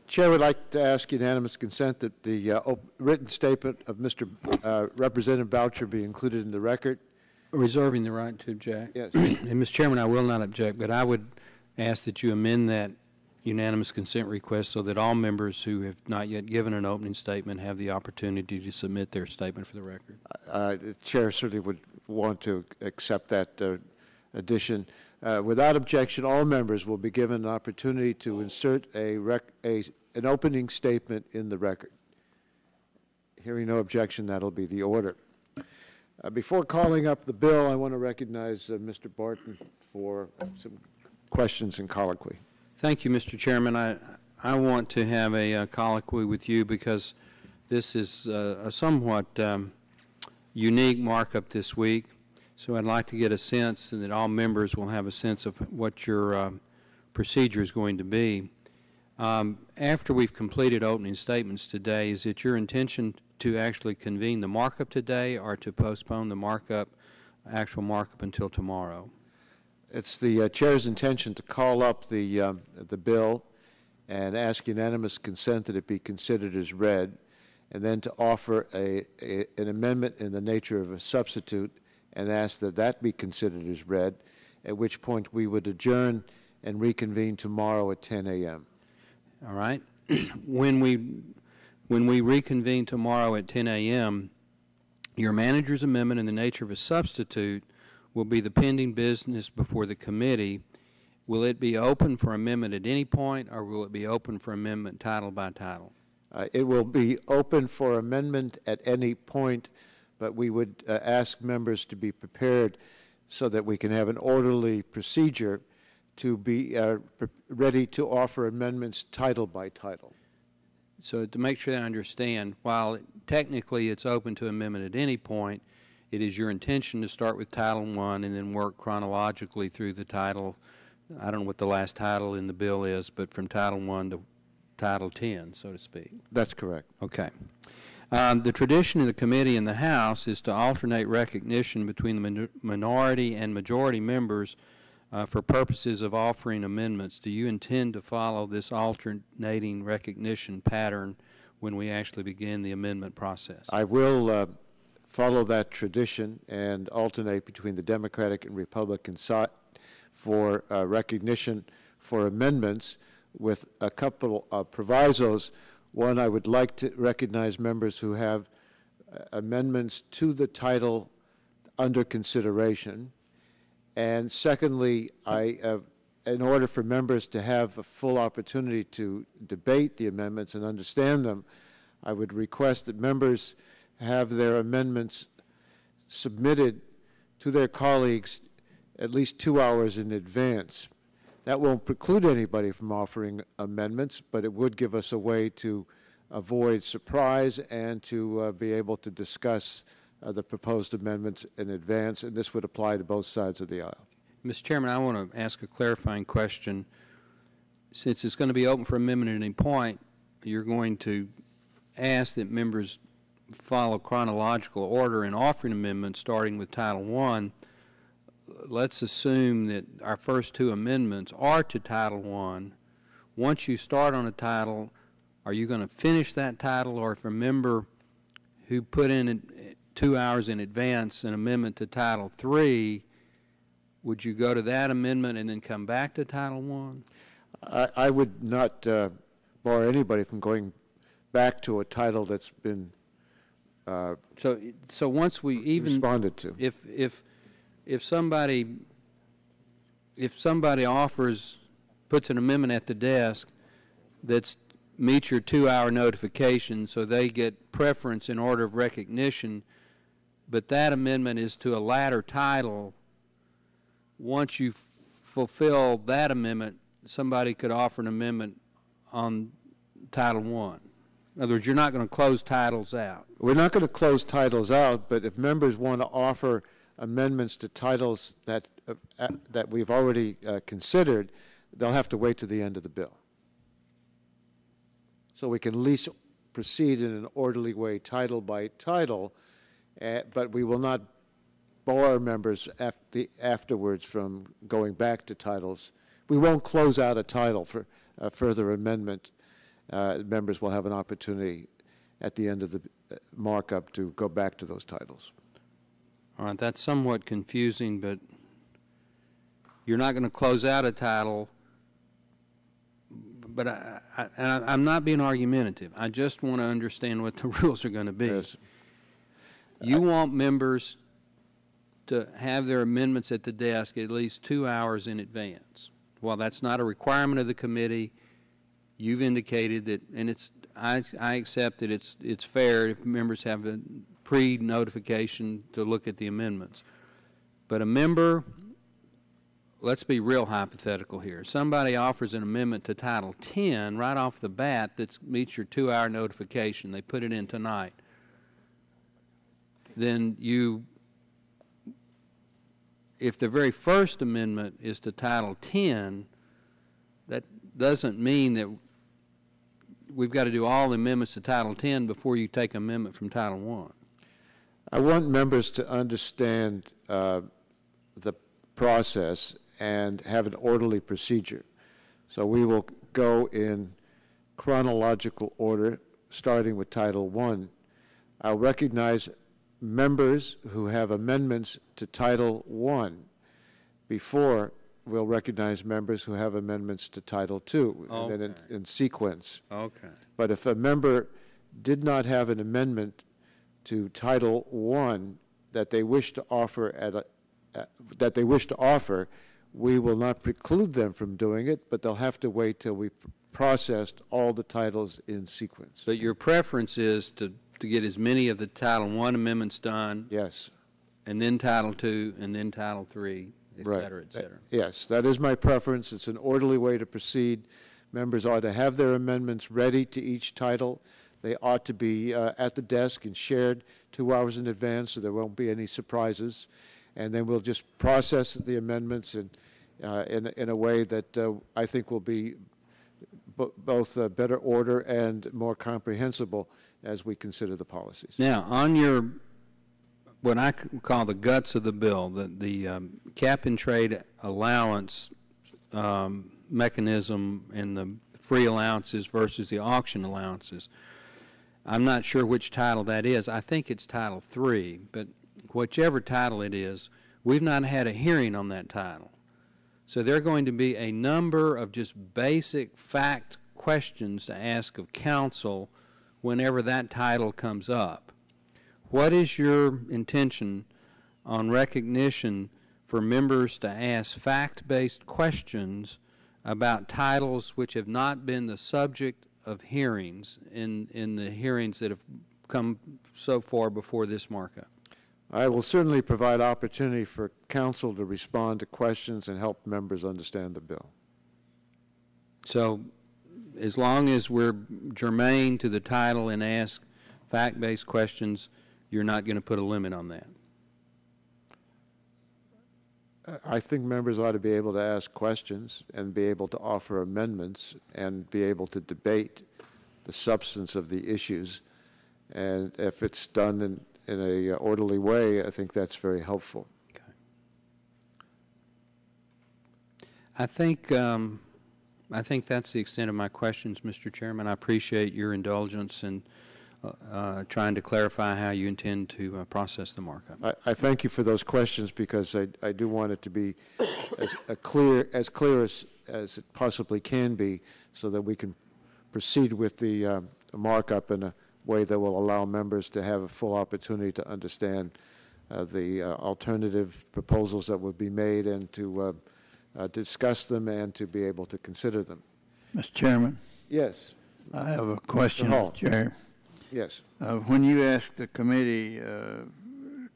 Chair would like to ask unanimous consent that the written statement of Mr. Representative Boucher be included in the record. Reserving the right to object. Yes. And Mr. Chairman, I will not object, but I would ask that you amend that unanimous consent request so that all members who have not yet given an opening statement have the opportunity to submit their statement for the record. The Chair certainly would want to accept that addition. Without objection, all members will be given an opportunity to insert an opening statement in the record. Hearing no objection, that'll be the order. Before calling up the bill, I want to recognize Mr. Barton for some questions and colloquy. Thank you, Mr. Chairman. I want to have a colloquy with you because this is a somewhat unique markup this week. So I'd like to get a sense, and that all members will have a sense of what your procedure is going to be. After we've completed opening statements today, is it your intention to actually convene the markup today or to postpone the actual markup until tomorrow? It's the Chair's intention to call up the bill and ask unanimous consent that it be considered as read, and then to offer an amendment in the nature of a substitute and ask that that be considered as read, at which point we would adjourn and reconvene tomorrow at 10 a.m. All right. When we reconvene tomorrow at 10 a.m., your manager's amendment in the nature of a substitute will be the pending business before the committee. Will it be open for amendment at any point, or will it be open for amendment title by title? It will be open for amendment at any point, but we would ask members to be prepared so that we can have an orderly procedure to be ready to offer amendments title by title. So to make sure I understand, while technically it's open to amendment at any point, it is your intention to start with Title I and then work chronologically through the title. I don't know what the last title in the bill is, but from Title I to Title 10, so to speak. That's correct. Okay. The tradition in the committee and the House is to alternate recognition between the minority and majority members for purposes of offering amendments. Do you intend to follow this alternating recognition pattern when we actually begin the amendment process? I will follow that tradition and alternate between the Democratic and Republican side for recognition for amendments with a couple of provisos. One, I would like to recognize members who have amendments to the title under consideration. And secondly, in order for members to have a full opportunity to debate the amendments and understand them, I would request that members have their amendments submitted to their colleagues at least 2 hours in advance. That won't preclude anybody from offering amendments, but it would give us a way to avoid surprise and to be able to discuss the proposed amendments in advance, and this would apply to both sides of the aisle. Mr. Chairman, I want to ask a clarifying question. Since it's going to be open for amendment at any point, you're going to ask that members follow chronological order in offering amendments starting with Title I. Let's assume that our first two amendments are to Title I. Once you start on a title, are you going to finish that title, or if a member who put in 2 hours in advance an amendment to Title III, would you go to that amendment and then come back to Title I? I would not bar anybody from going back to a title that's been so once we even responded to. If somebody puts an amendment at the desk that meets your 2 hour notification, so they get preference in order of recognition, but that amendment is to a latter title, once you fulfill that amendment, somebody could offer an amendment on Title I. In other words, you're not going to close titles out. We're not going to close titles out, but if members want to offer amendments to titles that we've already considered, they'll have to wait to the end of the bill. So we can at least proceed in an orderly way, title by title, but we will not bar members afterwards from going back to titles. We won't close out a title for further amendment. members will have an opportunity at the end of the markup to go back to those titles. All right, that's somewhat confusing, but you're not going to close out a title. But I'm not being argumentative. I just want to understand what the rules are going to be. Yes. You want members to have their amendments at the desk at least 2 hours in advance. While that's not a requirement of the committee, you've indicated that, and I accept that it's fair if members have a pre-notification to look at the amendments. But a member, let's be real hypothetical here. Somebody offers an amendment to Title 10 right off the bat that meets your 2-hour notification. They put it in tonight. Then if the very first amendment is to Title 10, that doesn't mean that we've got to do all the amendments to Title 10 before you take amendment from Title 1. I want members to understand the process and have an orderly procedure. So we will go in chronological order, starting with Title I. I'll recognize members who have amendments to Title I before we'll recognize members who have amendments to Title II, Okay. and then in sequence. Okay. But if a member did not have an amendment to Title I that they wish to offer we will not preclude them from doing it, but they'll have to wait till we processed all the titles in sequence. But your preference is to get as many of the Title I amendments done, Yes. and then Title II, and then Title III, et Right. cetera, et cetera. Yes, that is my preference. It's an orderly way to proceed. Members ought to have their amendments ready to each title. They ought to be at the desk and shared 2 hours in advance so there won't be any surprises. And then we'll just process the amendments in a way that I think will be both better order and more comprehensible as we consider the policies. Now, on your, what I call the guts of the bill, the cap and trade allowance mechanism and the free allowances versus the auction allowances, I'm not sure which title that is. I think it's Title III, but whichever title it is, we've not had a hearing on that title. So there are going to be a number of just basic fact questions to ask of counsel whenever that title comes up. What is your intention on recognition for members to ask fact-based questions about titles which have not been the subject of hearings in the hearings that have come so far before this markup? I will certainly provide opportunity for counsel to respond to questions and help members understand the bill. So as long as we're germane to the title and ask fact-based questions, you're not going to put a limit on that? I think members ought to be able to ask questions and be able to offer amendments and be able to debate the substance of the issues. And if it's done in a orderly way, I think that's very helpful. Okay. I think that's the extent of my questions, Mr. Chairman. I appreciate your indulgence in trying to clarify how you intend to process the markup. I thank you for those questions because I do want it to be as clear as it possibly can be so that we can proceed with the markup in a way that will allow members to have a full opportunity to understand the alternative proposals that would be made and to discuss them and to be able to consider them. Mr. Chairman? Yes. I have a question, Hall. Chair. Yes. When you asked the committee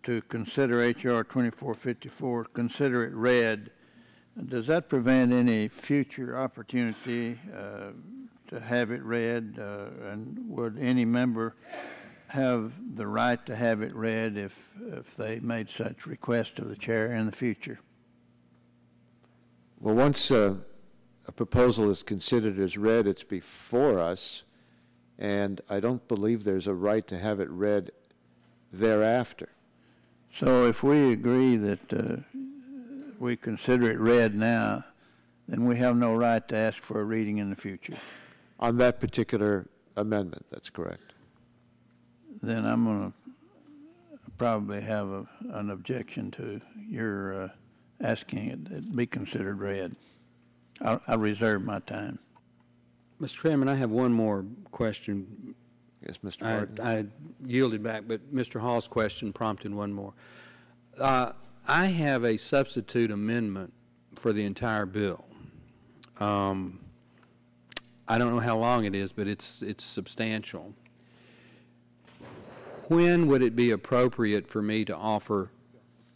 to consider H.R. 2454, consider it read, does that prevent any future opportunity to have it read, and would any member have the right to have it read if they made such request of the chair in the future? Well, once a proposal is considered as read, it's before us, and I don't believe there's a right to have it read thereafter. So if we agree that we consider it read now, then we have no right to ask for a reading in the future. on that particular amendment. That's correct. Then I'm going to probably have an objection to your asking it be considered read. I'll reserve my time. Mr. Chairman, I have one more question. Yes, Mr. Martin. I yielded back, but Mr. Hall's question prompted one more. I have a substitute amendment for the entire bill. I don't know how long it is, but it's substantial. When would it be appropriate for me to offer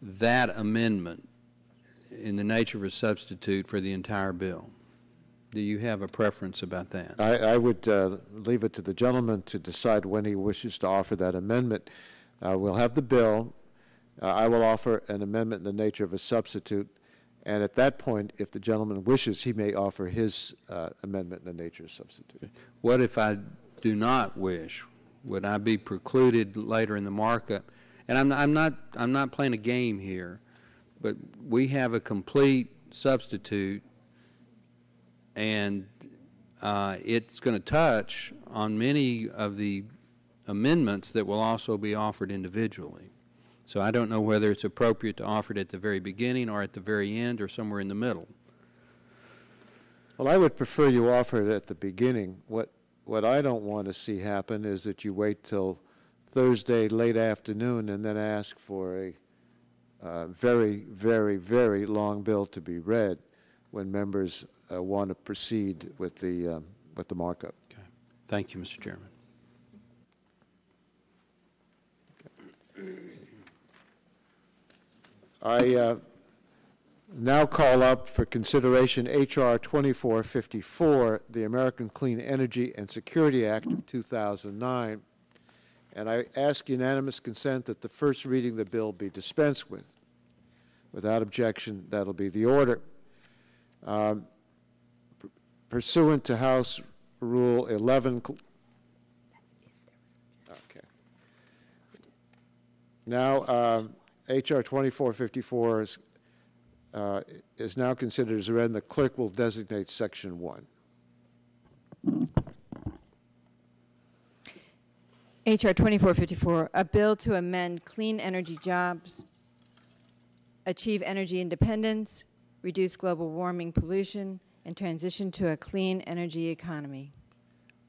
that amendment in the nature of a substitute for the entire bill? Do you have a preference about that? I would leave it to the gentleman to decide when he wishes to offer that amendment. We'll have the bill. I will offer an amendment in the nature of a substitute. And at that point, if the gentleman wishes, he may offer his amendment in the nature of substitute. What if I do not wish? Would I be precluded later in the markup? And I'm not playing a game here, but we have a complete substitute, and it's going to touch on many of the amendments that will also be offered individually. So I don't know whether it's appropriate to offer it at the very beginning or at the very end or somewhere in the middle. Well, I would prefer you offer it at the beginning. What I don't want to see happen is that you wait till Thursday late afternoon and then ask for a very, very, very long bill to be read when members want to proceed with the markup. Okay. Thank you, Mr. Chairman. I now call up for consideration H.R. 2454, the American Clean Energy and Security Act of 2009, and I ask unanimous consent that the first reading of the bill be dispensed with. Without objection, that'll be the order. Pursuant to House Rule 11. Okay. Now, H.R. 2454 is now considered as read, and the clerk will designate Section 1. H.R. 2454, a bill to amend clean energy jobs, achieve energy independence, reduce global warming pollution, and transition to a clean energy economy.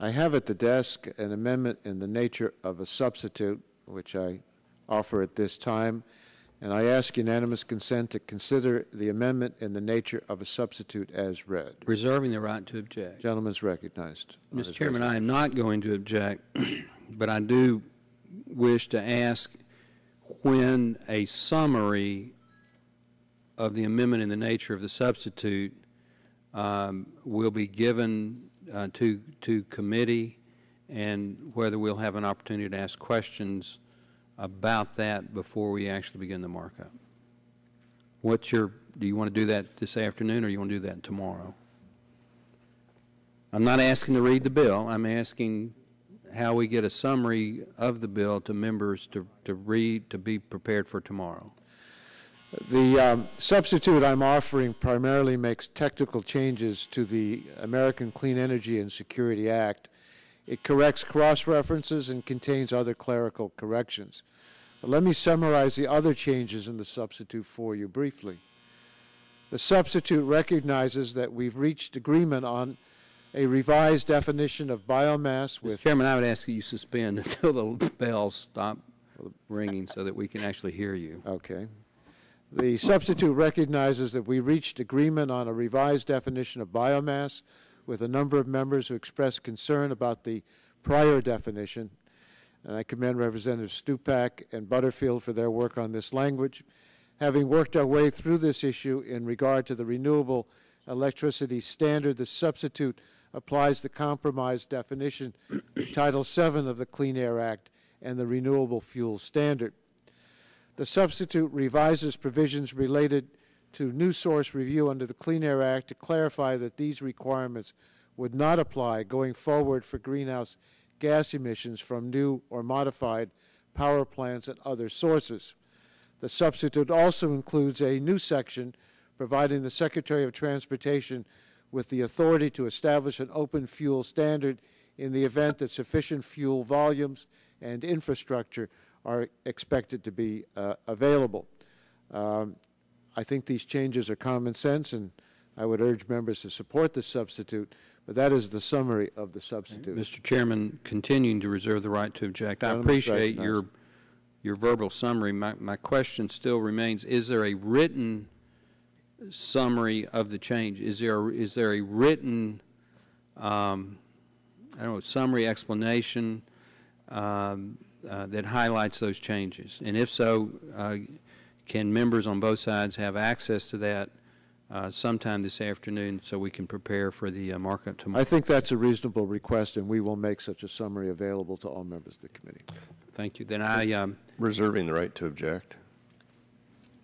I have at the desk an amendment in the nature of a substitute, which I offer at this time, and I ask unanimous consent to consider the amendment in the nature of a substitute as read. Reserving the right to object. Gentleman's recognized. Mr. Chairman, I am not going to object, but I do wish to ask when a summary of the amendment in the nature of the substitute will be given to committee, and whether we'll have an opportunity to ask questions about that before we actually begin the markup. Do you want to do that this afternoon, or do you want to do that tomorrow? I'm not asking to read the bill. I'm asking how we get a summary of the bill to members to read, to be prepared for tomorrow. The substitute I'm offering primarily makes technical changes to the American Clean Energy and Security Act. It corrects cross-references and contains other clerical corrections. But let me summarize the other changes in the substitute for you briefly. The substitute recognizes that we've reached agreement on a revised definition of biomass with... Mr. Chairman, I would ask that you suspend until the bells stop ringing so that we can actually hear you. Okay. The substitute recognizes that we reached agreement on a revised definition of biomass with a number of members who expressed concern about the prior definition, and I commend Representatives Stupak and Butterfield for their work on this language. Having worked our way through this issue in regard to the renewable electricity standard, the substitute applies the compromise definition to Title VII of the Clean Air Act and the Renewable Fuel Standard. The substitute revises provisions related to new source review under the Clean Air Act to clarify that these requirements would not apply going forward for greenhouse gas emissions from new or modified power plants and other sources. The substitute also includes a new section providing the Secretary of Transportation with the authority to establish an open fuel standard in the event that sufficient fuel volumes and infrastructure are expected to be available. I think these changes are common sense, and I would urge members to support the substitute, but that is the summary of the substitute. Mr. Chairman, continuing to reserve the right to object. I appreciate your verbal summary. My question still remains, is there a written summary of the change? Is there a written, I don't know, summary explanation that highlights those changes? And if so, can members on both sides have access to that sometime this afternoon so we can prepare for the markup tomorrow? I think that's a reasonable request, and we will make such a summary available to all members of the committee. Thank you. Then I... reserving the right to object.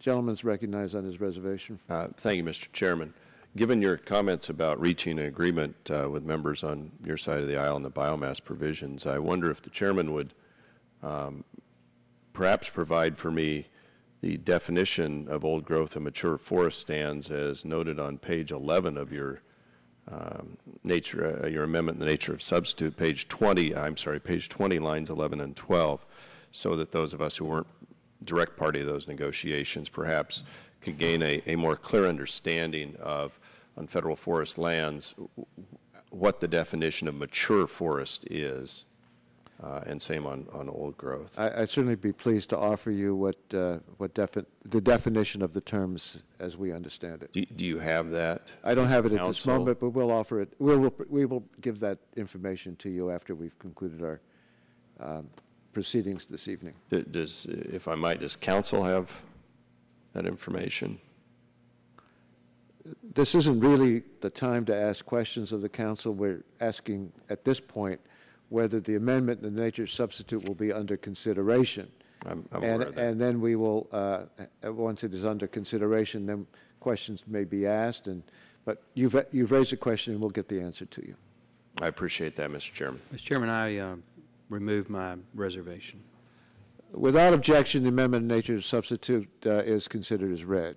Gentleman's recognized on his reservation. Thank you, Mr. Chairman. Given your comments about reaching an agreement with members on your side of the aisle on the biomass provisions, I wonder if the chairman would perhaps provide for me the definition of old growth and mature forest stands as noted on page 11 of your your amendment, the nature of substitute, page 20, lines 11 and 12, so that those of us who weren't direct party to those negotiations perhaps could gain a more clear understanding of, on federal forest lands, what the definition of mature forest is, and same on old growth. I'd certainly be pleased to offer you the definition of the terms as we understand it. Do you have that? I don't have it at this moment, but we'll offer it. We will give that information to you after we've concluded our proceedings this evening. If I might, does council have that information? This isn't really the time to ask questions of the council. We're asking at this point whether the amendment and the nature substitute will be under consideration. I'm aware of that. And then we will, once it is under consideration, then questions may be asked. But you've raised a question, and we'll get the answer to you. I appreciate that, Mr. Chairman. Mr. Chairman, I remove my reservation. Without objection, the amendment and nature substitute is considered as read.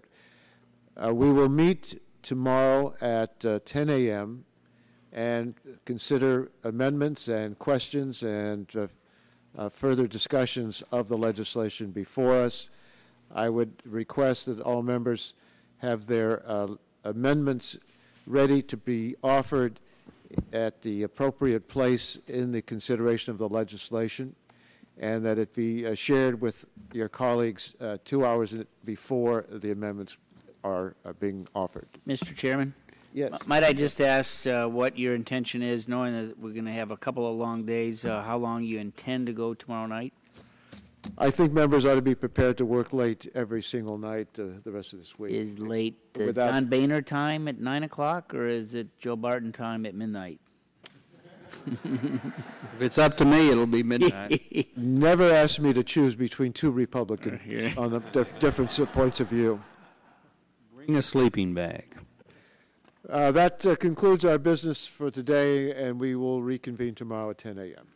We will meet tomorrow at 10 a.m. and consider amendments and questions and further discussions of the legislation before us. I would request that all members have their amendments ready to be offered at the appropriate place in the consideration of the legislation, and that it be shared with your colleagues 2 hours before the amendments are being offered. Mr. Chairman? Yes. Might I just ask what your intention is, knowing that we're going to have a couple of long days, how long you intend to go tomorrow night? I think members ought to be prepared to work late every single night the rest of this week. Is late John Boehner time at 9 o'clock, or is it Joe Barton time at midnight? If it's up to me, it'll be midnight. Never ask me to choose between two Republicans on the different points of view. Bring a sleeping bag. That concludes our business for today, and we will reconvene tomorrow at 10 a.m.